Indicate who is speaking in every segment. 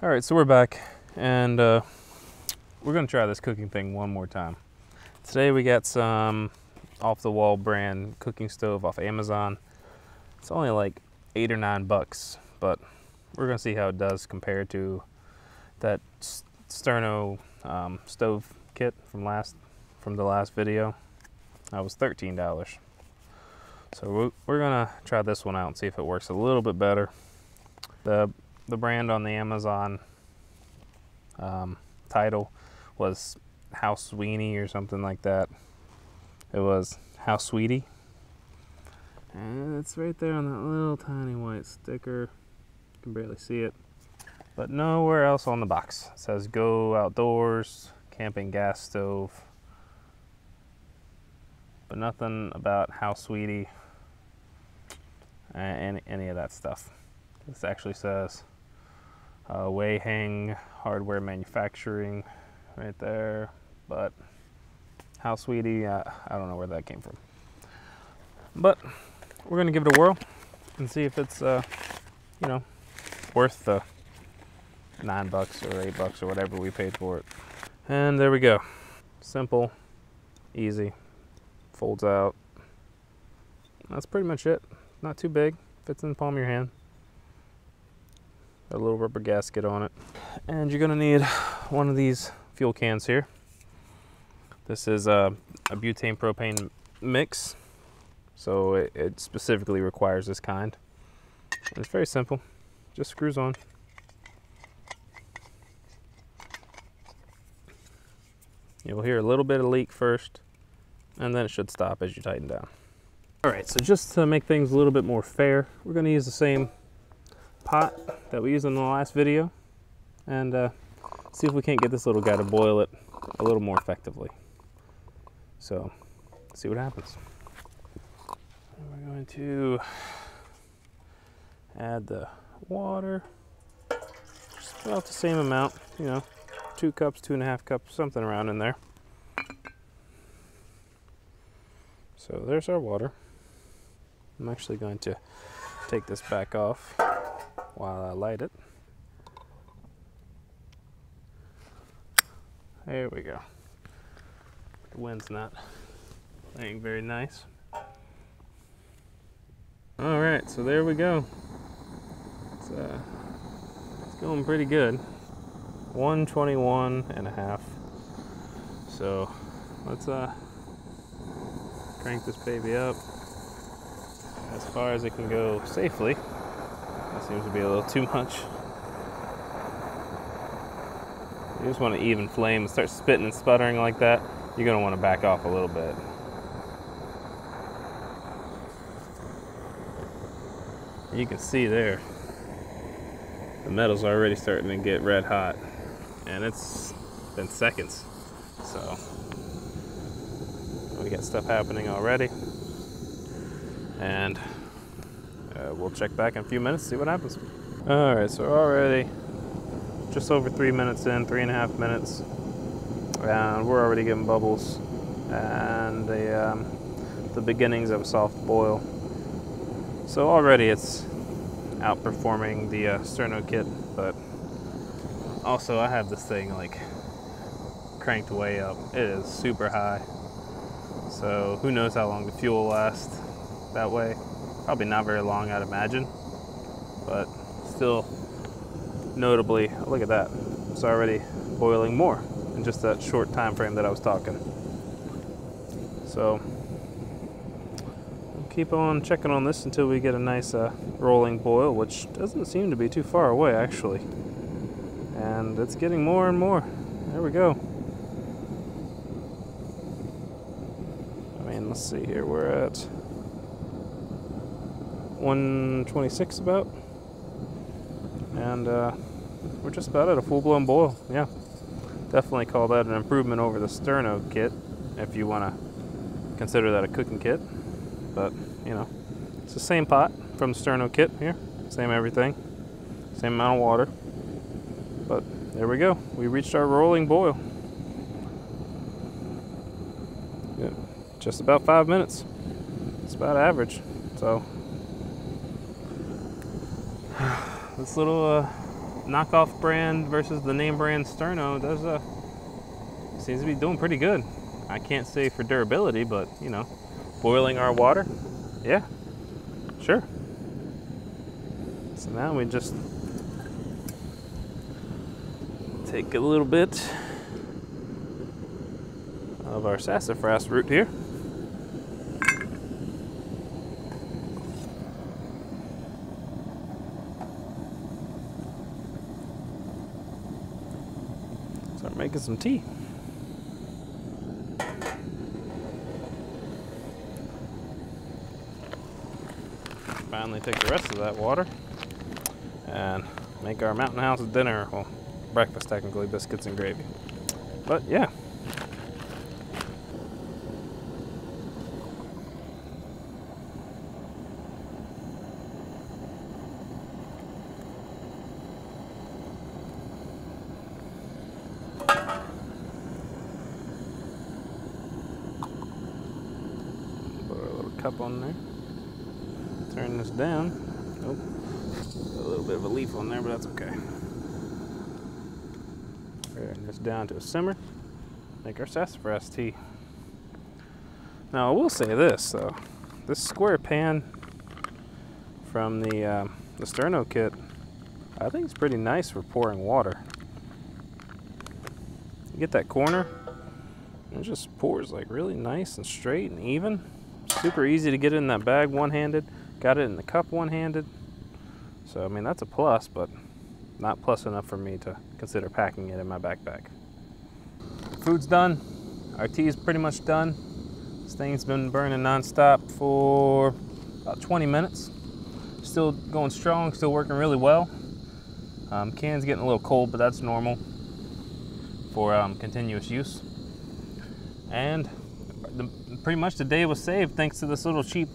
Speaker 1: All right, so we're back, and we're gonna try this cooking thing one more time. Today we got some off-the-wall brand cooking stove off Amazon. It's only like $8 or $9, but we're gonna see how it does compared to that sterno stove kit from the last video. That was $13. So we're gonna try this one out and see if it works a little bit better. The brand on the Amazon title was House Sweeney or something like that. It was House Sweetie, and it's right there on that little tiny white sticker. You can barely see it, but nowhere else on the box. It says Go Outdoors Camping Gas Stove, but nothing about House Sweetie and any of that stuff. This actually says Weiheng Hardware Manufacturing right there, but House Sweetie, I don't know where that came from. But we're gonna give it a whirl and see if it's you know, worth the $9 or $8 or whatever we paid for it. And there we go. Simple, easy, folds out. That's pretty much it. Not too big, fits in the palm of your hand. A little rubber gasket on it. And you're gonna need one of these fuel cans here. This is a butane propane mix, so it specifically requires this kind. It's very simple, just screws on. You'll hear a little bit of leak first, and then it should stop as you tighten down. All right, so just to make things a little bit more fair, we're gonna use the same pot that we used in the last video, and see if we can't get this little guy to boil it a little more effectively. So, see what happens. And we're going to add the water, just about the same amount, you know, 2 cups, 2.5 cups, something around in there. So there's our water. I'm actually going to take this back off while I light it. There we go. The wind's not playing very nice. All right, so there we go. It's going pretty good. 121.5. So let's crank this baby up as far as it can go safely. That seems to be a little too much. You just want an even flame. Start spitting and sputtering like that, you're going to want to back off a little bit. You can see there, the metal's already starting to get red hot, and it's been seconds. So we got stuff happening already, and we'll check back in a few minutes, see what happens. All right, so already just over 3 minutes in, 3.5 minutes, and we're already getting bubbles and the beginnings of a soft boil. So already it's outperforming the sterno kit, but also I have this thing like cranked way up. It is super high, so who knows how long the fuel will last that way. Probably not very long, I'd imagine, but still notably, look at that, it's already boiling more in just that short time frame that I was talking. So we'll keep on checking on this until we get a nice rolling boil, which doesn't seem to be too far away actually, and it's getting more and more. There we go. I mean, let's see here, we're at 126 about, and we're just about at a full-blown boil. Yeah, definitely call that an improvement over the sterno kit if you want to consider that a cooking kit. But you know, it's the same pot from the sterno kit here, same everything, same amount of water. But there we go, we reached our rolling boil. Yeah, just about 5 minutes. It's about average. So this little knockoff brand versus the name brand sterno does seems to be doing pretty good. I can't say for durability, but you know, boiling our water, yeah, sure. So now we just take a little bit of our sassafras root here. Start making some tea. Finally take the rest of that water and make our mountain house dinner. Well, breakfast technically, biscuits and gravy. But yeah. Put our little cup on there. Turn this down. Nope. A little bit of a leaf on there, but that's okay. Turn this down to a simmer. Make our sassafras tea. Now I will say this though. This square pan from the sterno kit, I think it's pretty nice for pouring water. You get that corner, and it just pours like really nice and straight and even. Super easy to get it in that bag one-handed. Got it in the cup one-handed. So I mean, that's a plus, but not plus enough for me to consider packing it in my backpack. Food's done. Our tea is pretty much done. This thing's been burning non-stop for about 20 minutes. Still going strong, still working really well. Can's getting a little cold, but that's normal for continuous use. And pretty much the day was saved thanks to this little cheap,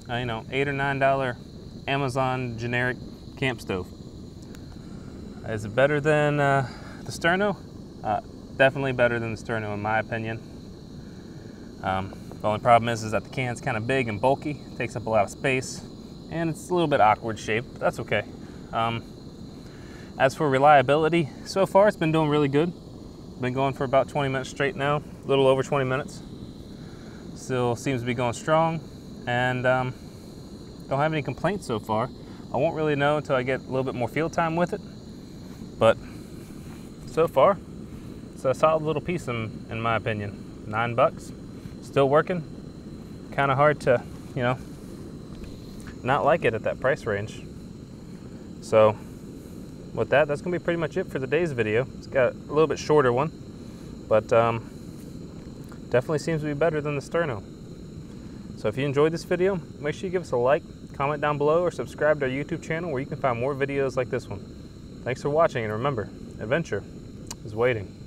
Speaker 1: you know, $8 or $9 Amazon generic camp stove. Is it better than the sterno? Definitely better than the sterno in my opinion. The only problem is that the can's kind of big and bulky, takes up a lot of space, and it's a little bit awkward shaped, but that's okay. As for reliability, so far it's been doing really good. Been going for about 20 minutes straight now, a little over 20 minutes. Still seems to be going strong, and don't have any complaints so far. I won't really know until I get a little bit more field time with it, but so far it's a solid little piece in my opinion. $9, still working. Kind of hard to, you know, not like it at that price range. So with that, that's gonna be pretty much it for today's video. It's got a little bit shorter one, but definitely seems to be better than the sterno. So if you enjoyed this video, make sure you give us a like, comment down below, or subscribe to our YouTube channel where you can find more videos like this one. Thanks for watching, and remember, adventure is waiting.